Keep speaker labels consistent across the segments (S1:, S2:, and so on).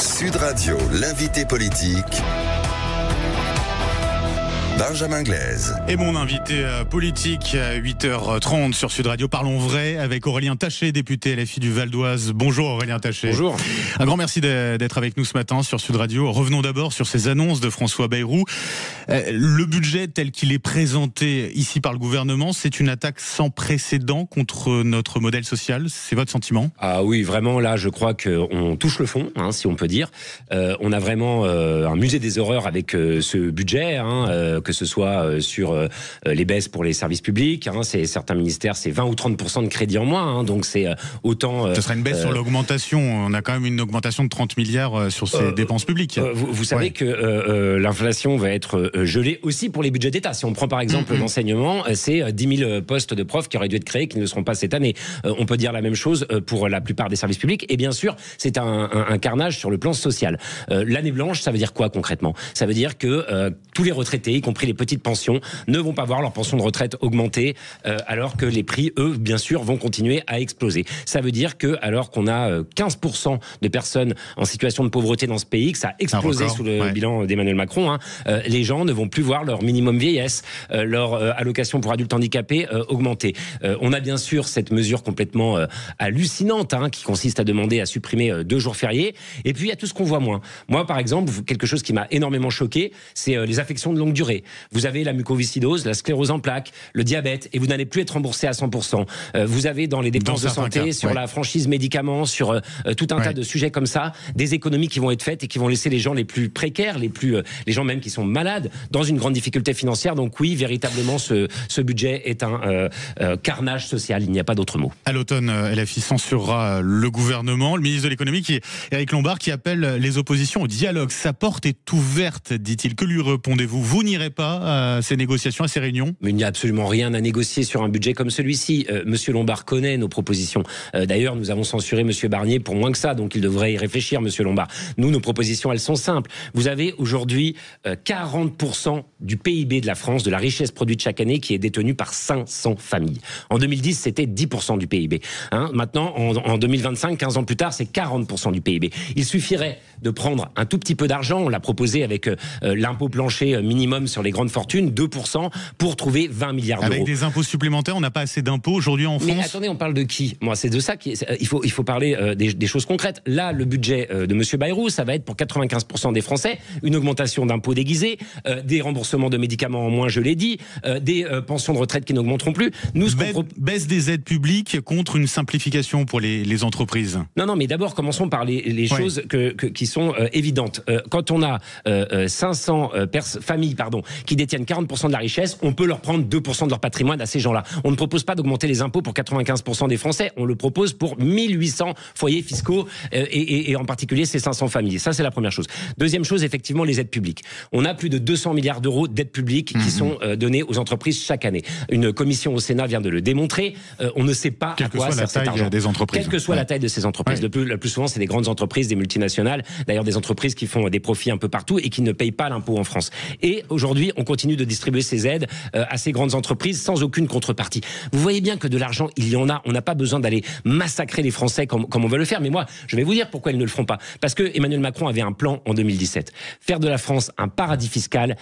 S1: Sud Radio, l'invité politique, Benjamin Glaise.
S2: Et mon invité politique à 8h30 sur Sud Radio, parlons vrai avec Aurélien Taché, député LFI du Val d'Oise. Bonjour Aurélien Taché.
S3: Bonjour.
S2: Un grand merci d'être avec nous ce matin sur Sud Radio. Revenons d'abord sur ces annonces de François Bayrou. Le budget tel qu'il est présenté ici par le gouvernement, c'est une attaque sans précédent contre notre modèle social. C'est votre sentiment ?
S3: Ah oui, vraiment, là, je crois qu'on touche le fond, si on peut dire. On a vraiment un musée des horreurs avec ce budget, que ce soit sur les baisses pour les services publics. C'est certains ministères, c'est 20 ou 30% de crédit en moins. Donc c'est autant...
S2: Ce sera une baisse sur l'augmentation. On a quand même une augmentation de 30 milliards sur ces dépenses publiques.
S3: Vous savez que l'inflation va être gelée aussi pour les budgets d'État. Si on prend par exemple l'enseignement, c'est 10 000 postes de profs qui auraient dû être créés, qui ne le seront pas cette année. On peut dire la même chose pour la plupart des services publics. Et bien sûr, c'est un carnage sur le plan social. L'année blanche, ça veut dire quoi concrètement ? Ça veut dire que tous les retraités, y compris les petites pensions, ne vont pas voir leur pension de retraite augmenter, alors que les prix, eux, bien sûr, vont continuer à exploser. Ça veut dire que, alors qu'on a 15% de personnes en situation de pauvreté dans ce pays, que ça a explosé sous le bilan d'Emmanuel Macron, les gens ne vont plus voir leur minimum vieillesse, leur allocation pour adultes handicapés augmenter. On a bien sûr cette mesure complètement hallucinante, qui consiste à demander à supprimer 2 jours fériés. Et puis, il y a tout ce qu'on voit moins. Moi, par exemple, quelque chose qui m'a énormément choqué, c'est les affections de longue durée. Vous avez la mucoviscidose, la sclérose en plaques, le diabète, et vous n'allez plus être remboursé à 100%. Vous avez dans les dépenses de santé, sur la franchise médicaments, sur tout un tas de sujets comme ça, des économies qui vont être faites et qui vont laisser les gens les plus précaires, les gens même qui sont malades, dans une grande difficulté financière. Donc oui, véritablement, ce budget est un carnage social. Il n'y a pas d'autre mot.
S2: À l'automne, LFI censurera le gouvernement. Le ministre de l'économie, Éric Lombard, qui appelle les oppositions au dialogue. Sa porte est ouverte, dit-il. Que lui répondez-vous ? Vous n'irez pas à ces négociations, à ces réunions ?
S3: Mais il n'y a absolument rien à négocier sur un budget comme celui-ci. Monsieur Lombard connaît nos propositions. D'ailleurs, nous avons censuré Monsieur Barnier pour moins que ça, donc il devrait y réfléchir, Monsieur Lombard. Nous, nos propositions, elles sont simples. Vous avez aujourd'hui 40% du PIB de la France, de la richesse produite chaque année, qui est détenue par 500 familles. En 2010, c'était 10% du PIB. Maintenant, en 2025, 15 ans plus tard, c'est 40% du PIB. Il suffirait de prendre un tout petit peu d'argent, on l'a proposé avec l'impôt plancher minimum sur les grandes fortunes, 2%, pour trouver 20 milliards d'euros.
S2: Avec des impôts supplémentaires, on n'a pas assez d'impôts aujourd'hui en France.
S3: Mais attendez, on parle de qui ? Moi, c'est de ça il faut parler des choses concrètes. Là, le budget de Monsieur Bayrou, ça va être pour 95% des Français, une augmentation d'impôts déguisés, des remboursements de médicaments en moins, je l'ai dit, des pensions de retraite qui n'augmenteront plus. Nous,
S2: baisse des aides publiques contre une simplification pour les entreprises.
S3: Non, mais d'abord, commençons par les choses qui sont évidentes. Quand on a 500 familles qui détiennent 40% de la richesse, on peut leur prendre 2% de leur patrimoine à ces gens-là. On ne propose pas d'augmenter les impôts pour 95% des Français, on le propose pour 1800 foyers fiscaux et en particulier ces 500 familles. Ça, c'est la première chose. Deuxième chose, effectivement, les aides publiques. On a plus de 200 milliards d'euros d'aides publiques qui sont données aux entreprises chaque année. Une commission au Sénat vient de le démontrer. On ne sait pas à quoi sert cet argent. Quelle que soit la taille de ces entreprises. Le plus souvent, c'est des grandes entreprises, des multinationales, d'ailleurs des entreprises qui font des profits un peu partout et qui ne payent pas l'impôt en France. Et aujourd'hui, on continue de distribuer ces aides à ces grandes entreprises sans aucune contrepartie. Vous voyez bien que de l'argent, il y en a. On n'a pas besoin d'aller massacrer les Français comme on veut le faire. Mais moi, je vais vous dire pourquoi ils ne le feront pas. Parce que Emmanuel Macron avait un plan en 2017. Faire de la France un paradis fiscal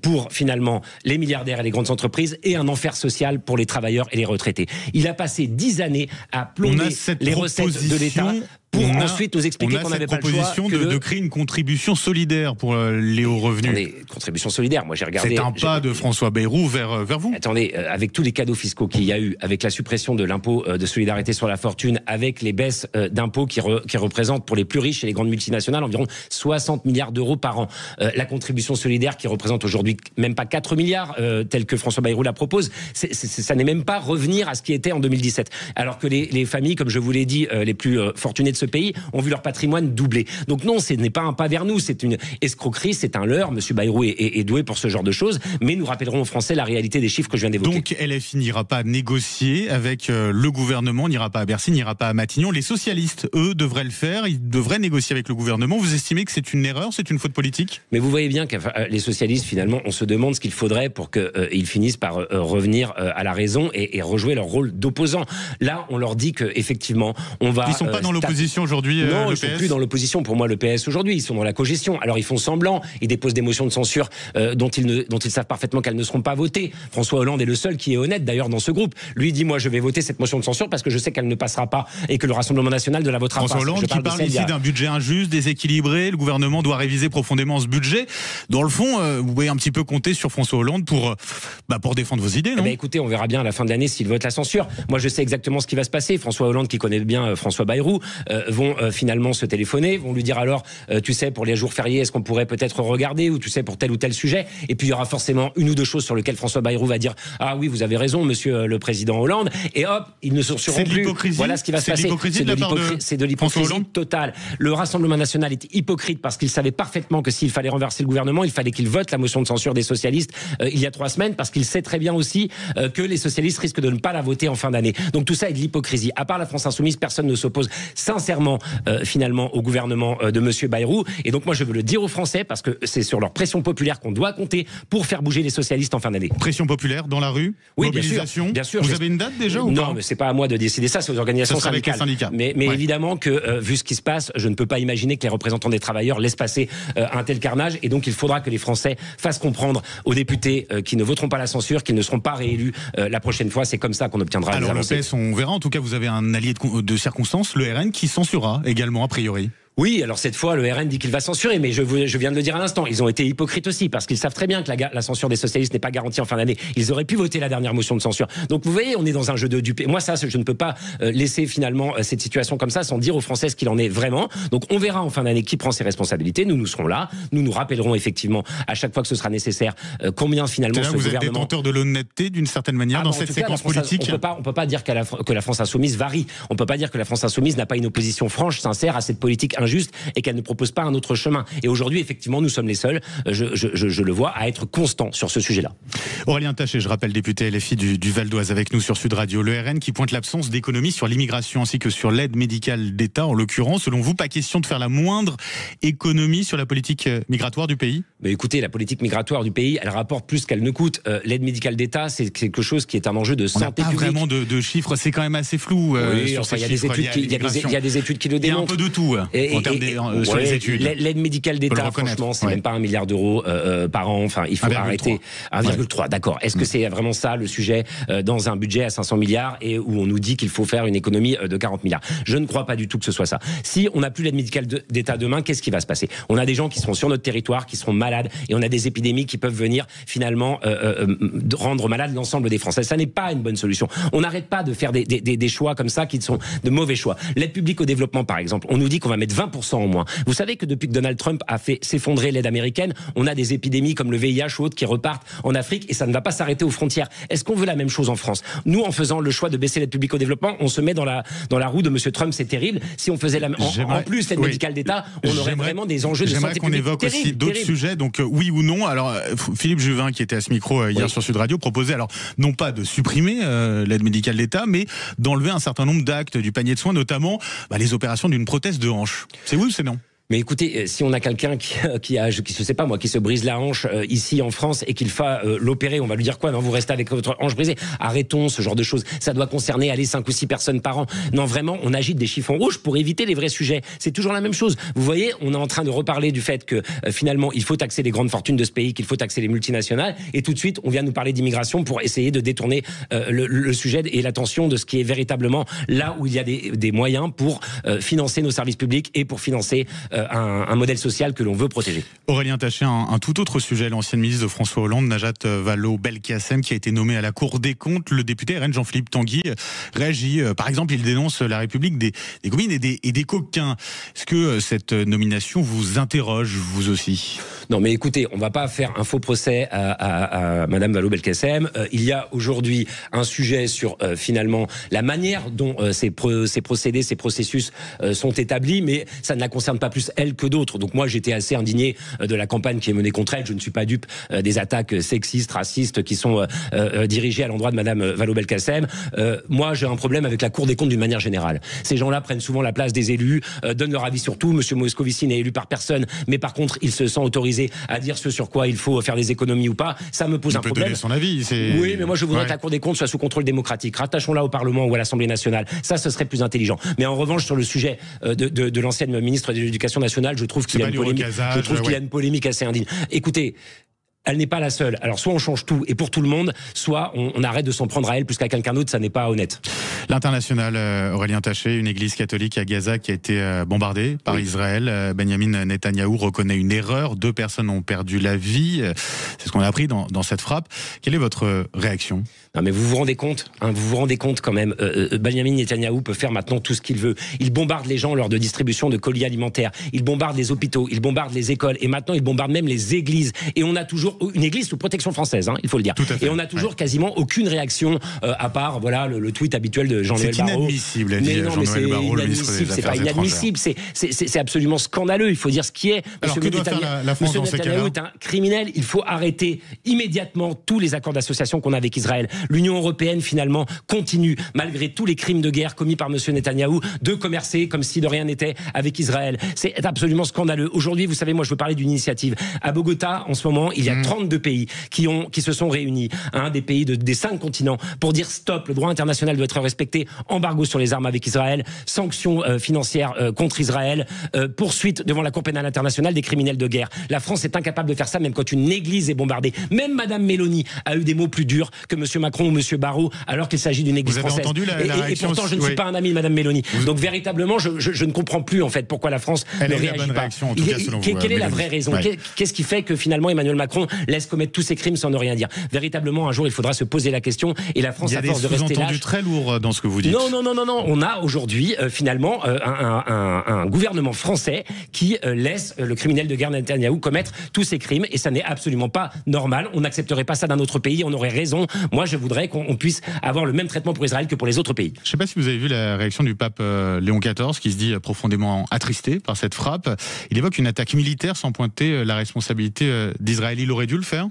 S3: pour finalement les milliardaires et les grandes entreprises et un enfer social pour les travailleurs et les retraités. Il a passé 10 années à plomber les recettes de l'État pour ensuite nous expliquer qu'on n'avait pas le choix.
S2: On a cette proposition de créer une contribution solidaire pour les hauts revenus.
S3: Attendez, contribution solidaire, moi j'ai regardé...
S2: C'est un pas de François Bayrou vers vous.
S3: Attendez, avec tous les cadeaux fiscaux qu'il y a eu, avec la suppression de l'impôt de solidarité sur la fortune, avec les baisses d'impôts qui représentent pour les plus riches et les grandes multinationales environ 60 milliards d'euros par an. La contribution solidaire qui représente aujourd'hui même pas 4 milliards, tel que François Bayrou la propose, ça n'est même pas revenir à ce qui était en 2017. Alors que les familles, comme je vous l'ai dit, les plus fortunées de ce pays ont vu leur patrimoine doubler. Donc non, ce n'est pas un pas vers nous, c'est une escroquerie, c'est un leurre. Monsieur Bayrou est doué pour ce genre de choses, mais nous rappellerons aux Français la réalité des chiffres que je viens d'évoquer.
S2: Donc LFI n'ira pas négocier avec le gouvernement, n'ira pas à Bercy, n'ira pas à Matignon. Les socialistes, eux, devraient le faire, ils devraient négocier avec le gouvernement. Vous estimez que c'est une erreur, c'est une faute politique ?
S3: Mais vous voyez bien que les socialistes, finalement, on se demande ce qu'il faudrait pour qu'ils finissent par revenir à la raison et rejouer leur rôle d'opposants. Là, on leur dit qu'effectivement, on va...
S2: Ils ne sont pas dans l'opposition l'opposition aujourd'hui,
S3: non,
S2: le
S3: ils sont
S2: PS?
S3: plus dans l'opposition. Pour moi, le PS aujourd'hui, ils sont dans la cogestion. Alors ils font semblant, ils déposent des motions de censure dont ils savent parfaitement qu'elles ne seront pas votées. François Hollande est le seul qui est honnête d'ailleurs dans ce groupe. Lui dit moi je vais voter cette motion de censure parce que je sais qu'elle ne passera pas et que le Rassemblement national ne la votera
S2: François
S3: pas.
S2: Hollande qui parle ici d'un budget injuste, déséquilibré. Le gouvernement doit réviser profondément ce budget. Dans le fond, vous pouvez un petit peu compter sur François Hollande pour défendre vos idées, non?
S3: Écoutez, on verra bien à la fin de l'année s'il vote la censure. Moi, je sais exactement ce qui va se passer. François Hollande, qui connaît bien François Bayrou, vont finalement se téléphoner, vont lui dire alors, tu sais, pour les jours fériés, est-ce qu'on pourrait peut-être regarder, ou tu sais, pour tel ou tel sujet. Et puis il y aura forcément une ou deux choses sur lesquelles François Bayrou va dire, ah oui, vous avez raison, monsieur le président Hollande. Et hop, ils ne censureront plus. Voilà ce qui va se passer. C'est de l'hypocrisie totale. Le Rassemblement national est hypocrite parce qu'il savait parfaitement que s'il fallait renverser le gouvernement, il fallait qu'il vote la motion de censure des socialistes il y a 3 semaines, parce qu'il sait très bien aussi que les socialistes risquent de ne pas la voter en fin d'année. Donc tout ça est de l'hypocrisie. À part la France Insoumise, personne ne s'oppose sincèrement finalement au gouvernement de monsieur Bayrou. Et donc moi je veux le dire aux Français, parce que c'est sur leur pression populaire qu'on doit compter pour faire bouger les socialistes en fin d'année.
S2: Pression populaire dans la rue,
S3: oui,
S2: mobilisation.
S3: Bien sûr.
S2: Vous avez une date déjà ou pas?
S3: Non, mais c'est pas à moi de décider ça, c'est aux organisations syndicales. Mais ouais, évidemment que vu ce qui se passe, je ne peux pas imaginer que les représentants des travailleurs laissent passer un tel carnage. Et donc il faudra que les Français fassent comprendre aux députés qui ne voteront pas la censure qu'ils ne seront pas réélus la prochaine fois. C'est comme ça qu'on obtiendra des avancées.
S2: Alors le PS, on verra. En tout cas, vous avez un allié de circonstance, le RN, qui censurera également a priori.
S3: Oui, alors cette fois, le RN dit qu'il va censurer, mais je viens de le dire à l'instant, ils ont été hypocrites aussi, parce qu'ils savent très bien que la censure des socialistes n'est pas garantie en fin d'année. Ils auraient pu voter la dernière motion de censure. Donc vous voyez, on est dans un jeu de dupes. Moi, ça, je ne peux pas laisser finalement cette situation comme ça sans dire aux Français ce qu'il en est vraiment. Donc on verra en fin d'année qui prend ses responsabilités. Nous serons là. Nous rappellerons effectivement à chaque fois que ce sera nécessaire combien finalement ce
S2: vous
S3: gouvernement...
S2: êtes détenteur de l'honnêteté d'une certaine manière dans cette séquence politique.
S3: On peut pas dire que la France Insoumise varie. On peut pas dire que la France Insoumise n'a pas une opposition franche, sincère à cette politique injuste et qu'elle ne propose pas un autre chemin. Et aujourd'hui, effectivement, nous sommes les seuls, je le vois, à être constants sur ce sujet-là.
S2: Aurélien Taché, je rappelle, député LFI du Val d'Oise avec nous sur Sud Radio. Le RN qui pointe l'absence d'économie sur l'immigration ainsi que sur l'aide médicale d'État. En l'occurrence, selon vous, pas question de faire la moindre économie sur la politique migratoire du pays?
S3: Mais écoutez, la politique migratoire du pays, elle rapporte plus qu'elle ne coûte. L'aide médicale d'État, c'est quelque chose qui est un enjeu de santé publique.
S2: On n'a pas vraiment de chiffres, c'est quand même assez flou.
S3: Oui, enfin, il y a des études qui le démontrent.
S2: Il y a un peu de tout en termes sur les études.
S3: L'aide médicale d'État, franchement, c'est même pas 1 milliard d'euros par an. Enfin, il faut arrêter. 1,3, d'accord. Est-ce que c'est vraiment ça le sujet dans un budget à 500 milliards et où on nous dit qu'il faut faire une économie de 40 milliards? Je ne crois pas du tout que ce soit ça. Si on n'a plus l'aide médicale d'État demain, qu'est-ce qui va se passer? On a des gens qui seront sur notre territoire, qui seront malades, et on a des épidémies qui peuvent venir finalement rendre malade l'ensemble des Français. Ça n'est pas une bonne solution. On n'arrête pas de faire des choix comme ça qui sont de mauvais choix. L'aide publique au développement, par exemple, on nous dit qu'on va mettre 20% en moins. Vous savez que depuis que Donald Trump a fait s'effondrer l'aide américaine, on a des épidémies comme le VIH ou autres qui repartent en Afrique et ça ne va pas s'arrêter aux frontières. Est-ce qu'on veut la même chose en France? Nous, en faisant le choix de baisser l'aide publique au développement, on se met dans la roue de monsieur Trump, c'est terrible. Si on faisait en plus l'aide médicale d'État, on aurait vraiment des enjeux de santé publique.
S2: J'aimerais qu'on évoque aussi d'autres sujets, donc oui ou non. Alors Philippe Juvin, qui était à ce micro hier sur Sud Radio, proposait alors non pas de supprimer l'aide médicale d'État, mais d'enlever un certain nombre d'actes du panier de soins, notamment les opérations d'une prothèse de hanche. C'est oui ou c'est non?
S3: Mais écoutez, si on a quelqu'un qui se brise la hanche ici en France et qu'il va l'opérer, on va lui dire quoi? Non, vous restez avec votre hanche brisée. Arrêtons ce genre de choses. Ça doit concerner 5 ou 6 personnes par an. Non, vraiment, on agite des chiffons rouges pour éviter les vrais sujets. C'est toujours la même chose. Vous voyez, on est en train de reparler du fait que finalement, il faut taxer les grandes fortunes de ce pays, qu'il faut taxer les multinationales, et tout de suite, on vient nous parler d'immigration pour essayer de détourner le sujet et l'attention de ce qui est véritablement là où il y a des moyens pour financer nos services publics et pour financer un modèle social que l'on veut protéger.
S2: Aurélien Taché, un tout autre sujet. L'ancienne ministre de François Hollande, Najat Vallaud-Belkacem, qui a été nommée à la Cour des comptes. Le député RN Jean-Philippe Tanguy réagit. Par exemple, il dénonce la République des communes et des coquins. Est-ce que cette nomination vous interroge, vous aussi?
S3: Non, mais écoutez, on ne va pas faire un faux procès à Madame Vallaud-Belkacem. Il y a aujourd'hui un sujet sur finalement la manière dont ces procédés, ces processus sont établis, mais ça ne la concerne pas plus elle que d'autres. Donc moi, j'étais assez indigné de la campagne qui est menée contre elle. Je ne suis pas dupe des attaques sexistes, racistes qui sont dirigées à l'endroit de Madame Vallaud-Belkacem. Moi, j'ai un problème avec la Cour des comptes d'une manière générale. Ces gens-là prennent souvent la place des élus, donnent leur avis sur tout. Monsieur Moscovici n'est élu par personne, mais par contre, il se sent autorisé autorisé à dire ce sur quoi il faut faire des économies ou pas. Ça me pose un problème.
S2: Il peut donner son avis.
S3: Oui, mais moi je voudrais que la Cour des comptes soit sous contrôle démocratique. Rattachons-la au Parlement ou à l'Assemblée nationale. Ça, ce serait plus intelligent. Mais en revanche, sur le sujet de l'ancienne ministre de l'Éducation nationale, je trouve qu'il y a une polémique assez indigne. Écoutez, elle n'est pas la seule. Alors soit on change tout et pour tout le monde, soit on arrête de s'en prendre à elle plus qu'à quelqu'un d'autre, ça n'est pas honnête.
S2: L'international, Aurélien Taché, une église catholique à Gaza qui a été bombardée par Israël. Benjamin Netanyahou reconnaît une erreur. 2 personnes ont perdu la vie. C'est ce qu'on a appris dans cette frappe. Quelle est votre réaction ?
S3: Non mais vous vous rendez compte, vous vous rendez compte quand même, Benjamin Netanyahou peut faire maintenant tout ce qu'il veut. Il bombarde les gens lors de distribution de colis alimentaires, il bombarde les hôpitaux, il bombarde les écoles et maintenant il bombarde même les églises. Et on a toujours une église sous protection française, il faut le dire. Et on a toujours quasiment aucune réaction à part voilà le tweet habituel de Jean-Noël Barrot.
S2: C'est inadmissible,
S3: mais non, mais c'est inadmissible, c'est pas inadmissible, c'est absolument scandaleux. Il faut dire ce qui est.
S2: Alors que doit faire la France dans ces cas-là ?
S3: Netanyahou est un criminel. Il faut arrêter immédiatement tous les accords d'association qu'on a avec Israël. L'Union européenne, finalement, continue, malgré tous les crimes de guerre commis par M. Netanyahou, de commercer comme si de rien n'était avec Israël. C'est absolument scandaleux. Aujourd'hui, vous savez, moi, je veux parler d'une initiative. À Bogota, en ce moment, il y a 32 pays qui se sont réunis, des pays des 5 continents, pour dire stop, le droit international doit être respecté, embargo sur les armes avec Israël, sanctions financières contre Israël, poursuite devant la Cour pénale internationale des criminels de guerre. La France est incapable de faire ça, même quand une église est bombardée. Même Madame Mélanie a eu des mots plus durs que M. Macron ou M. Barrot, alors qu'il s'agit d'une église française. Et pourtant, je ne suis pas un ami de Madame Mélanie. Donc véritablement, je ne comprends plus en fait pourquoi la France ne réagit pas.
S2: En tout cas, selon vous,
S3: quelle est la vraie raison ? Qu'est-ce qui fait que finalement Emmanuel Macron laisse commettre tous ces crimes sans ne rien dire ? Véritablement, un jour, il faudra se poser la question. Et la France, à force de rester lâche. Il y a des sous-entendus
S2: très lourds dans ce que vous dites.
S3: Non. On a aujourd'hui finalement un gouvernement français qui laisse le criminel de guerre Netanyahou commettre tous ces crimes, et ça n'est absolument pas normal. On n'accepterait pas ça d'un autre pays. On aurait raison. Moi, je voudrais qu'on puisse avoir le même traitement pour Israël que pour les autres pays.
S2: Je ne sais pas si vous avez vu la réaction du pape Léon XIV, qui se dit profondément attristé par cette frappe. Il évoque une attaque militaire sans pointer la responsabilité d'Israël. Il aurait dû le faire ?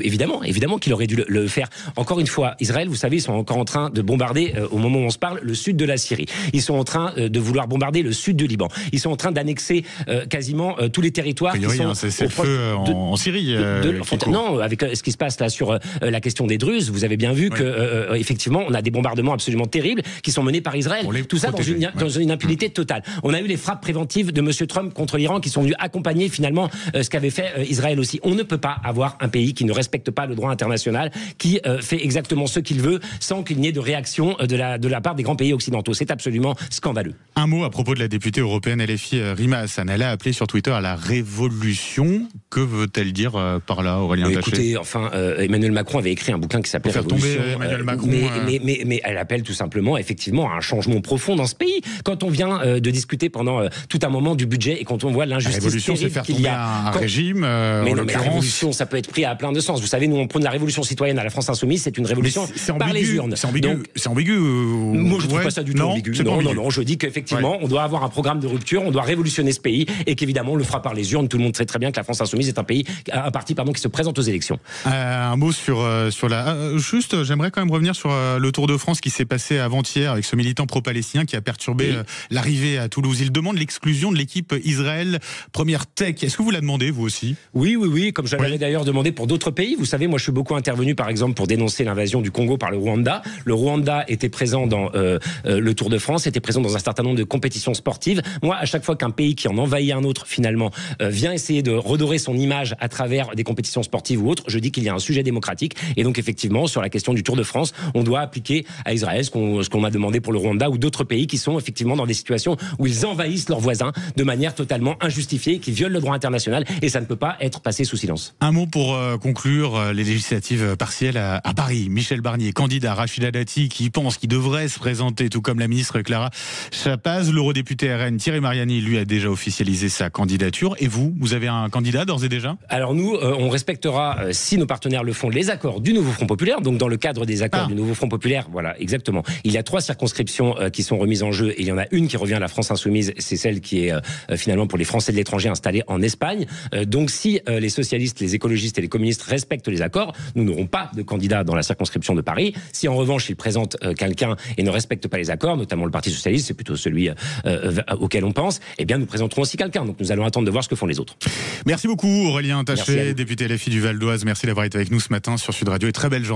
S3: Évidemment qu'il aurait dû le faire. Encore une fois, Israël, vous savez, ils sont encore en train de bombarder, au moment où on se parle, le sud de la Syrie. Ils sont en train de vouloir bombarder le sud du Liban. Ils sont en train d'annexer quasiment tous les territoires qui sont...
S2: C'est le feu en Syrie.
S3: Non, avec ce qui se passe là sur la question des Druzes, vous avez bien vu que effectivement, on a des bombardements absolument terribles qui sont menés par Israël. Tout ça dans une impunité totale. On a eu les frappes préventives de M. Trump contre l'Iran qui sont venues accompagner finalement ce qu'avait fait Israël aussi. On ne peut pas avoir un pays qui ne respecte pas le droit international, qui fait exactement ce qu'il veut sans qu'il n'y ait de réaction de la part des grands pays occidentaux. C'est absolument scandaleux.
S2: Un mot à propos de la députée européenne LFI Rima Hassan. Elle a appelé sur Twitter à la révolution. Que veut-elle dire par là, Aurélien Taché ?
S3: Écoutez, Emmanuel Macron avait écrit un bouquin qui s'appelait Révolution.
S2: Faire tomber Emmanuel Macron.
S3: Mais elle appelle tout simplement, effectivement, à un changement profond dans ce pays. Quand on vient de discuter pendant tout un moment du budget et quand on voit l'injustice terrible qu'il y a.
S2: Un régime,
S3: mais non, mais la révolution, ça peut être pris à plein de sens. Vous savez, nous on prône la révolution citoyenne à la France Insoumise, c'est une révolution par les urnes.
S2: C'est ambigu.
S3: Moi je ne trouve pas ça du tout ambigu. Non, je dis qu'effectivement on doit avoir un programme de rupture, on doit révolutionner ce pays et qu'évidemment on le fera par les urnes. Tout le monde sait très bien que la France Insoumise est un parti qui se présente aux élections.
S2: Un mot sur la... Juste, j'aimerais quand même revenir sur le Tour de France qui s'est passé avant-hier avec ce militant pro-palestinien qui a perturbé l'arrivée à Toulouse. Il demande l'exclusion de l'équipe Israël Première Tech. Est-ce que vous la demandez, vous aussi ?
S3: Oui, comme je l'avais d'ailleurs demandé pour d'autres pays. Vous savez, moi je suis beaucoup intervenu par exemple pour dénoncer l'invasion du Congo par le Rwanda. Le Rwanda était présent dans le Tour de France, était présent dans un certain nombre de compétitions sportives. Moi, à chaque fois qu'un pays qui en envahit un autre finalement vient essayer de redorer son image à travers des compétitions sportives ou autres, je dis qu'il y a un sujet démocratique. Et donc effectivement, sur la question du Tour de France, on doit appliquer à Israël ce qu'on a demandé pour le Rwanda ou d'autres pays qui sont effectivement dans des situations où ils envahissent leurs voisins de manière totalement injustifiée, qui violent le droit international, et ça ne peut pas être passé sous silence.
S2: Un mot pour conclure les législatives partielles à Paris. Michel Barnier, candidat, Rachida Dati, qui pense qu'il devrait se présenter, tout comme la ministre Clara Chapaz. L'eurodéputé RN Thierry Mariani, lui, a déjà officialisé sa candidature. Et vous avez un candidat d'ores et déjà ?
S3: Alors nous, on respectera, si nos partenaires le font, les accords du Nouveau Front Populaire. Donc dans le cadre des accords du Nouveau Front Populaire, voilà, exactement. Il y a 3 circonscriptions qui sont remises en jeu et il y en a une qui revient à la France Insoumise. C'est celle qui est finalement pour les Français de l'étranger installés en Espagne. Donc si les socialistes, les écologistes et les communistes respectent les accords, nous n'aurons pas de candidat dans la circonscription de Paris. Si en revanche ils présentent quelqu'un et ne respectent pas les accords, notamment le Parti socialiste, c'est plutôt celui auquel on pense, eh bien nous présenterons aussi quelqu'un. Donc nous allons attendre de voir ce que font les autres.
S2: Merci beaucoup Aurélien Taché, député LFI du Val d'Oise. Merci d'avoir été avec nous ce matin sur Sud Radio et très belle journée.